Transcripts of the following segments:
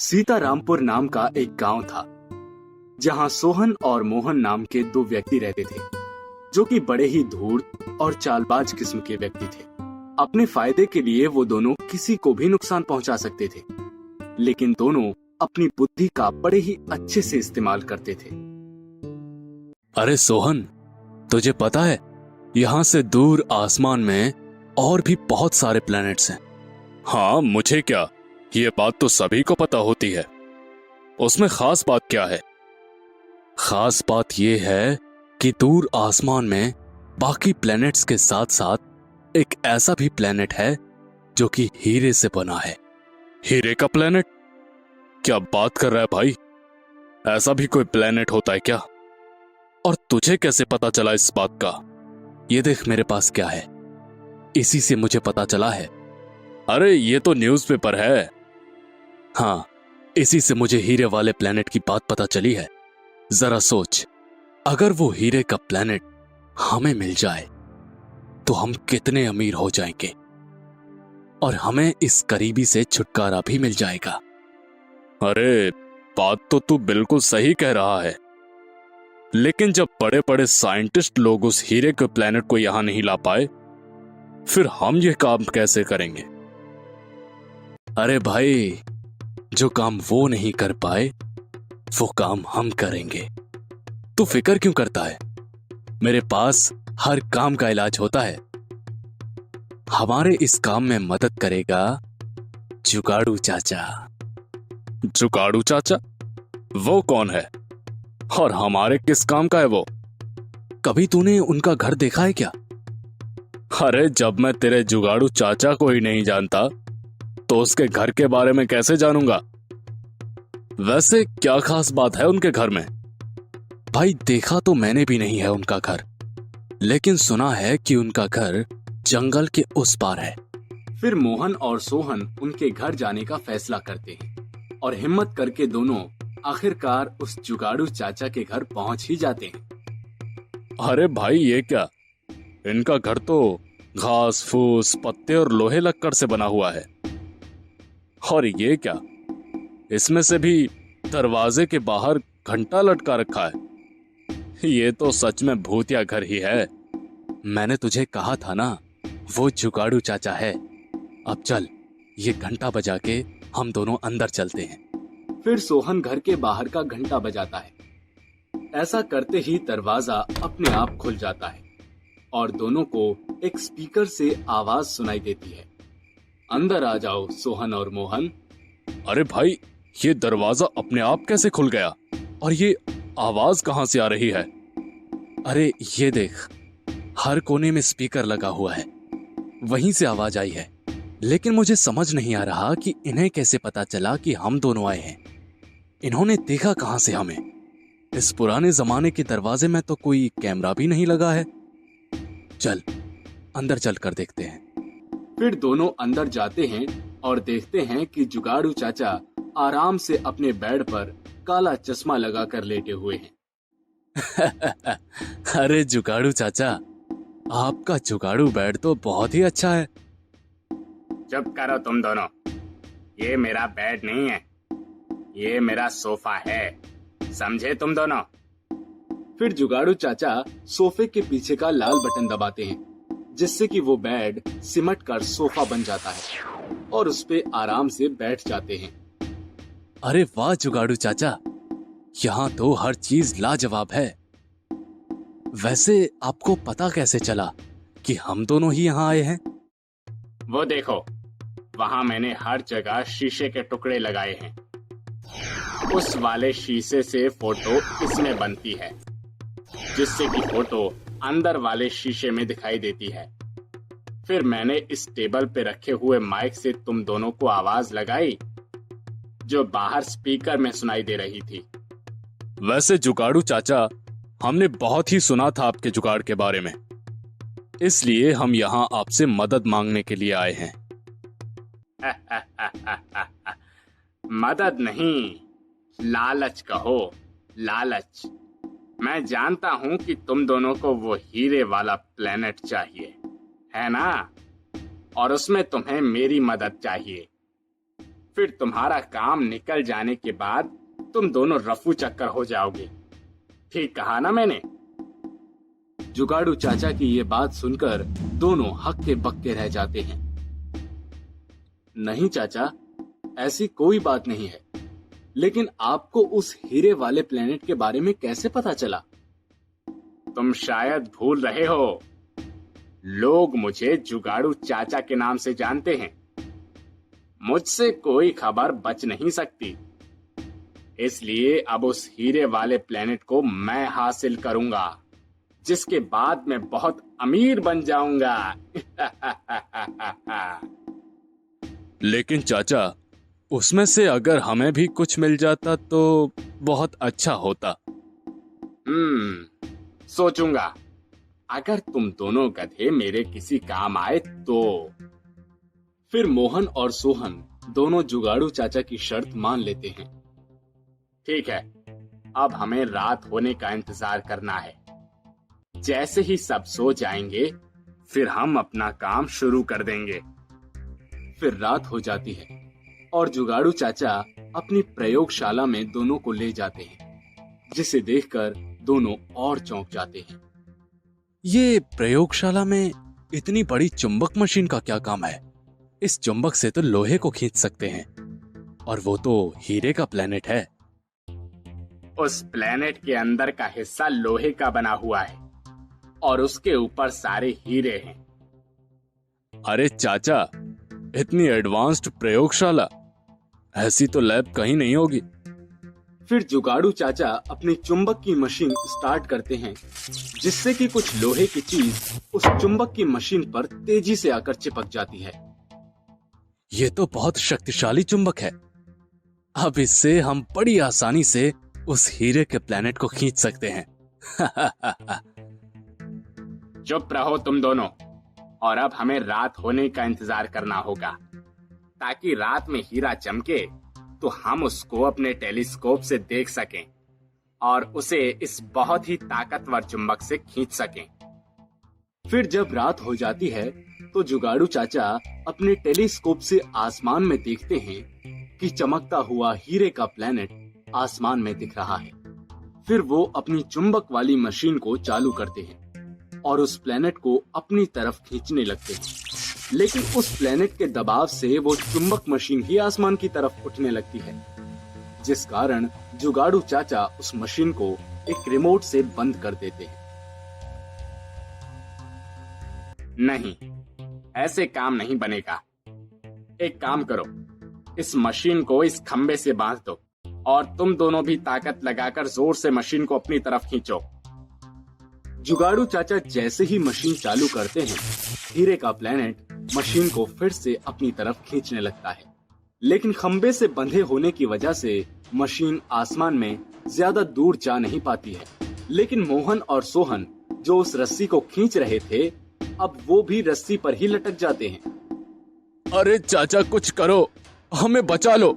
सीतारामपुर नाम का एक गांव था जहां सोहन और मोहन नाम के दो व्यक्ति रहते थे जो कि बड़े ही धूर्त और चालबाज किस्म के व्यक्ति थे। अपने फायदे के लिए वो दोनों किसी को भी नुकसान पहुंचा सकते थे, लेकिन दोनों अपनी बुद्धि का बड़े ही अच्छे से इस्तेमाल करते थे। अरे सोहन, तुझे पता है यहाँ से दूर आसमान में और भी बहुत सारे प्लैनेट्स हैं। हाँ, मुझे क्या, ये बात तो सभी को पता होती है। उसमें खास बात क्या है? खास बात ये है कि दूर आसमान में बाकी प्लैनेट्स के साथ साथ एक ऐसा भी प्लैनेट है जो कि हीरे से बना है। हीरे का प्लैनेट? क्या बात कर रहा है भाई? ऐसा भी कोई प्लैनेट होता है क्या? और तुझे कैसे पता चला इस बात का? ये देख मेरे पास क्या है, इसी से मुझे पता चला है। अरे ये तो न्यूज़पेपर है। हाँ, इसी से मुझे हीरे वाले प्लैनेट की बात पता चली है। जरा सोच, अगर वो हीरे का प्लैनेट हमें मिल जाए तो हम कितने अमीर हो जाएंगे और हमें इस करीबी से छुटकारा भी मिल जाएगा। अरे बात तो तू बिल्कुल सही कह रहा है, लेकिन जब बड़े बड़े साइंटिस्ट लोग उस हीरे के प्लैनेट को यहां नहीं ला पाए, फिर हम यह काम कैसे करेंगे? अरे भाई, जो काम वो नहीं कर पाए वो काम हम करेंगे। तू फिक्र क्यों करता है? मेरे पास हर काम का इलाज होता है। हमारे इस काम में मदद करेगा जुगाड़ू चाचा। जुगाड़ू चाचा? वो कौन है और हमारे किस काम का है वो? कभी तूने उनका घर देखा है क्या? अरे जब मैं तेरे जुगाड़ू चाचा को ही नहीं जानता तो उसके घर के बारे में कैसे जानूंगा? वैसे क्या खास बात है उनके घर में? भाई देखा तो मैंने भी नहीं है उनका घर, लेकिन सुना है कि उनका घर जंगल के उस पार है। फिर मोहन और सोहन उनके घर जाने का फैसला करते हैं और हिम्मत करके दोनों आखिरकार उस जुगाड़ू चाचा के घर पहुंच ही जाते हैं। अरे भाई ये क्या, इनका घर तो घास फूस पत्ते और लोहे लक्कड़ से बना हुआ है। और ये क्या, इसमें से भी दरवाजे के बाहर घंटा लटका रखा है। ये तो सच में भूतिया घर ही है। मैंने तुझे कहा था ना, वो जुगाड़ू चाचा है। अब चल, ये घंटा बजा के हम दोनों अंदर चलते हैं। फिर सोहन घर के बाहर का घंटा बजाता है। ऐसा करते ही दरवाजा अपने आप खुल जाता है और दोनों को एक स्पीकर से आवाज सुनाई देती है, अंदर आ जाओ सोहन और मोहन। अरे भाई, ये दरवाजा अपने आप कैसे खुल गया और ये आवाज कहां से आ रही है? अरे ये देख, हर कोने में स्पीकर लगा हुआ है, वहीं से आवाज आई है। लेकिन मुझे समझ नहीं आ रहा कि इन्हें कैसे पता चला कि हम दोनों आए हैं। इन्होंने देखा कहां से हमें? इस पुराने जमाने के दरवाजे में तो कोई कैमरा भी नहीं लगा है। चल अंदर चल कर देखते हैं। फिर दोनों अंदर जाते हैं और देखते हैं कि जुगाड़ू चाचा आराम से अपने बेड पर काला चश्मा लगाकर लेटे हुए हैं। अरे जुगाड़ू चाचा, आपका जुगाड़ू बेड तो बहुत ही अच्छा है। चुप करो तुम दोनों, ये मेरा बेड नहीं है, ये मेरा सोफा है, समझे तुम दोनों? फिर जुगाड़ू चाचा सोफे के पीछे का लाल बटन दबाते हैं, जिससे कि वो बेड सिमट कर सोफा बन जाता है और उस पे आराम से बैठ जाते हैं। अरे वाह जुगाड़ू चाचा, यहाँ तो हर चीज लाजवाब है। वैसे आपको पता कैसे चला कि हम दोनों ही यहाँ आए हैं? वो देखो, वहाँ मैंने हर जगह शीशे के टुकड़े लगाए हैं। उस वाले शीशे से फोटो इसमें बनती है, जिससे कि फोटो अंदर वाले शीशे में दिखाई देती है। फिर मैंने इस टेबल पे रखे हुए माइक से तुम दोनों को आवाज लगाई, जो बाहर स्पीकर में सुनाई दे रही थी। वैसे जुगाड़ू चाचा, हमने बहुत ही सुना था आपके जुगाड़ के बारे में, इसलिए हम यहाँ आपसे मदद मांगने के लिए आए हैं। मदद नहीं, लालच कहो, लालच। मैं जानता हूँ कि तुम दोनों को वो हीरे वाला प्लेनेट चाहिए, है ना? और उसमें तुम्हें मेरी मदद चाहिए। फिर तुम्हारा काम निकल जाने के बाद तुम दोनों रफू चक्कर हो जाओगे। ठीक कहा ना मैंने? जुगाड़ू चाचा की ये बात सुनकर दोनों हक्के बक्के रह जाते हैं। नहीं चाचा, ऐसी कोई बात नहीं है, लेकिन आपको उस हीरे वाले प्लेनेट के बारे में कैसे पता चला? तुम शायद भूल रहे हो, लोग मुझे जुगाड़ू चाचा के नाम से जानते हैं। मुझसे कोई खबर बच नहीं सकती, इसलिए अब उस हीरे वाले प्लेनेट को मैं हासिल करूंगा, जिसके बाद मैं बहुत अमीर बन जाऊंगा। लेकिन चाचा, उसमें से अगर हमें भी कुछ मिल जाता तो बहुत अच्छा होता। सोचूंगा। अगर तुम दोनों गधे मेरे किसी काम आए तो। फिर मोहन और सोहन दोनों जुगाड़ू चाचा की शर्त मान लेते हैं। ठीक है, अब हमें रात होने का इंतजार करना है। जैसे ही सब सो जाएंगे, फिर हम अपना काम शुरू कर देंगे। फिर रात हो जाती है और जुगाड़ू चाचा अपनी प्रयोगशाला में दोनों को ले जाते हैं, जिसे देखकर दोनों और चौंक जाते हैं। ये प्रयोगशाला में इतनी बड़ी चुंबक मशीन का क्या काम है? इस चुंबक से तो लोहे को खींच सकते हैं, और वो तो हीरे का प्लेनेट है। उस प्लेनेट के अंदर का हिस्सा लोहे का बना हुआ है और उसके ऊपर सारे हीरे हैं। अरे चाचा, इतनी एडवांस्ड प्रयोगशाला, ऐसी तो लैब कहीं नहीं होगी। फिर जुगाड़ू चाचा अपनी चुंबक की मशीन स्टार्ट करते हैं, जिससे कि कुछ लोहे की चीज उस चुंबक की मशीन पर तेजी से आकर चिपक जाती है। ये तो बहुत शक्तिशाली चुंबक है। अब इससे हम बड़ी आसानी से उस हीरे के प्लेनेट को खींच सकते हैं। चुप रहो तुम दोनों, और अब हमें रात होने का इंतजार करना होगा, ताकि रात में हीरा चमके तो हम उसको अपने टेलीस्कोप से देख सकें और उसे इस बहुत ही ताकतवर चुंबक से खींच सकें। फिर जब रात हो जाती है तो जुगाड़ू चाचा अपने टेलीस्कोप से आसमान में देखते हैं कि चमकता हुआ हीरे का प्लेनेट आसमान में दिख रहा है। फिर वो अपनी चुंबक वाली मशीन को चालू करते हैं और उस प्लेनेट को अपनी तरफ खींचने लगते हैं। लेकिन उस प्लेनेट के दबाव से वो चुंबक मशीन ही आसमान की तरफ उठने लगती है, जिस कारण जुगाड़ू चाचा उस मशीन को एक रिमोट से बंद कर देते हैं। नहीं, ऐसे काम नहीं बनेगा। एक काम करो, इस मशीन को इस खंबे से बांध दो और तुम दोनों भी ताकत लगाकर जोर से मशीन को अपनी तरफ खींचो। जुगाड़ू चाचा जैसे ही मशीन चालू करते हैं, हीरे का प्लेनेट मशीन को फिर से अपनी तरफ खींचने लगता है। लेकिन खंबे से बंधे होने की वजह से मशीन आसमान में ज्यादा दूर जा नहीं पाती है। लेकिन मोहन और सोहन जो उस रस्सी को खींच रहे थे, अब वो भी रस्सी पर ही लटक जाते हैं। अरे चाचा, कुछ करो, हमें बचा लो,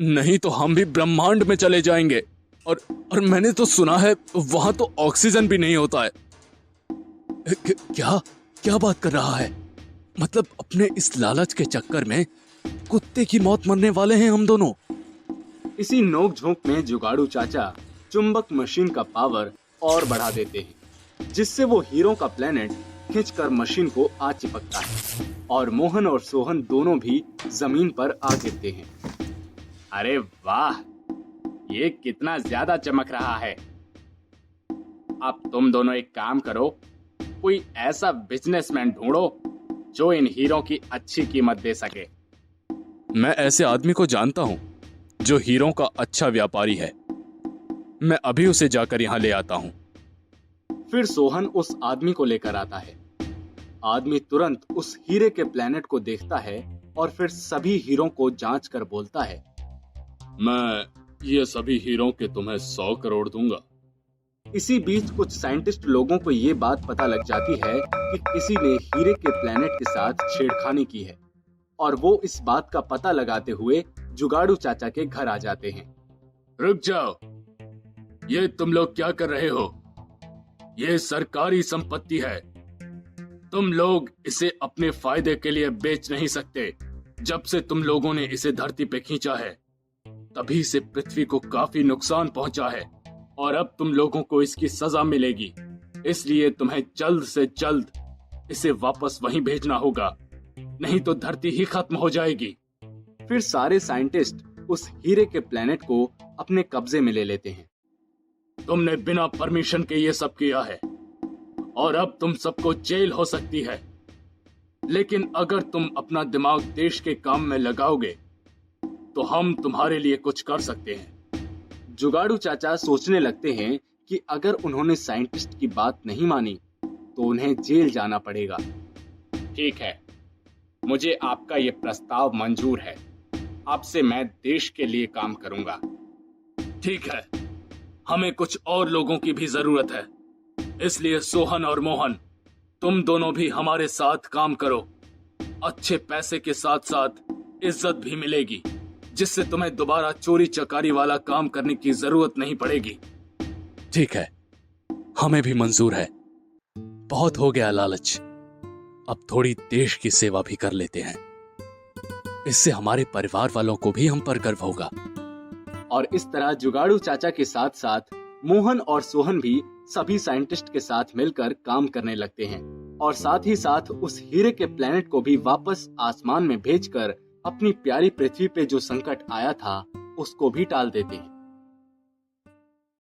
नहीं तो हम भी ब्रह्मांड में चले जाएंगे। और मैंने तो सुना है वहां तो ऑक्सीजन भी नहीं होता है। क्या क्या बात कर रहा है? मतलब अपने इस लालच के चक्कर में कुत्ते की मौत मरने वाले हैं हम दोनों। इसी नोक-झोंक में जुगाड़ू चाचा चुंबक मशीन का पावर और बढ़ा देते हैं, जिससे वो हीरों का प्लेनेट खींचकर मशीन को आ चिपकता है और मोहन और सोहन दोनों भी जमीन पर आ गिरते हैं। अरे वाह, ये कितना ज्यादा चमक रहा है। अब तुम दोनों एक काम करो, कोई ऐसा बिजनेसमैन ढूंढो जो इन हीरों की अच्छी कीमत दे सके। मैं ऐसे आदमी को जानता हूँ जो हीरों का अच्छा व्यापारी है। मैं अभी उसे जाकर यहाँ ले आता हूँ। फिर सोहन उस आदमी को लेकर आता है। आदमी तुरंत उस हीरे के प्लेनेट को देखता है और फिर सभी हीरों को जांच कर बोलता है, मैं ये सभी हीरों के तुम्हें 100 करोड़ दूंगा। इसी बीच कुछ साइंटिस्ट लोगों को ये बात पता लग जाती है कि किसी ने हीरे के प्लेनेट के साथ छेड़खानी की है, और वो इस बात का पता लगाते हुए जुगाड़ू चाचा के घर आ जाते हैं। रुक जाओ, ये तुम लोग क्या कर रहे हो? ये सरकारी संपत्ति है, तुम लोग इसे अपने फायदे के लिए बेच नहीं सकते। जब से तुम लोगों ने इसे धरती पे खींचा है तभी से पृथ्वी को काफी नुकसान पहुंचा है और अब तुम लोगों को इसकी सजा मिलेगी। इसलिए तुम्हें जल्द से जल्द इसे वापस वहीं भेजना होगा, नहीं तो धरती ही खत्म हो जाएगी। फिर सारे साइंटिस्ट उस हीरे के प्लेनेट को अपने कब्जे में ले लेते हैं। तुमने बिना परमिशन के ये सब किया है और अब तुम सबको जेल हो सकती है, लेकिन अगर तुम अपना दिमाग देश के काम में लगाओगे तो हम तुम्हारे लिए कुछ कर सकते हैं। जुगाड़ू चाचा सोचने लगते हैं कि अगर उन्होंने साइंटिस्ट की बात नहीं मानी तो उन्हें जेल जाना पड़ेगा। ठीक है, मुझे आपका ये प्रस्ताव मंजूर है। आपसे मैं देश के लिए काम करूंगा। ठीक है, हमें कुछ और लोगों की भी जरूरत है, इसलिए सोहन और मोहन तुम दोनों भी हमारे साथ काम करो। अच्छे पैसे के साथ साथ इज्जत भी मिलेगी, जिससे तुम्हें दोबारा चोरी चकारी वाला काम करने की जरूरत नहीं पड़ेगी। ठीक है, हमें भी मंजूर है। बहुत हो गया लालच, अब थोड़ी देश की सेवा भी कर लेते हैं। इससे हमारे परिवार वालों को भी हम पर गर्व होगा। और इस तरह जुगाड़ू चाचा के साथ साथ मोहन और सोहन भी सभी साइंटिस्ट के साथ मिलकर काम करने लगते हैं और साथ ही साथ उस हीरे के प्लेनेट को भी वापस आसमान में भेजकर अपनी प्यारी पृथ्वी पे जो संकट आया था उसको भी टाल देते हैं।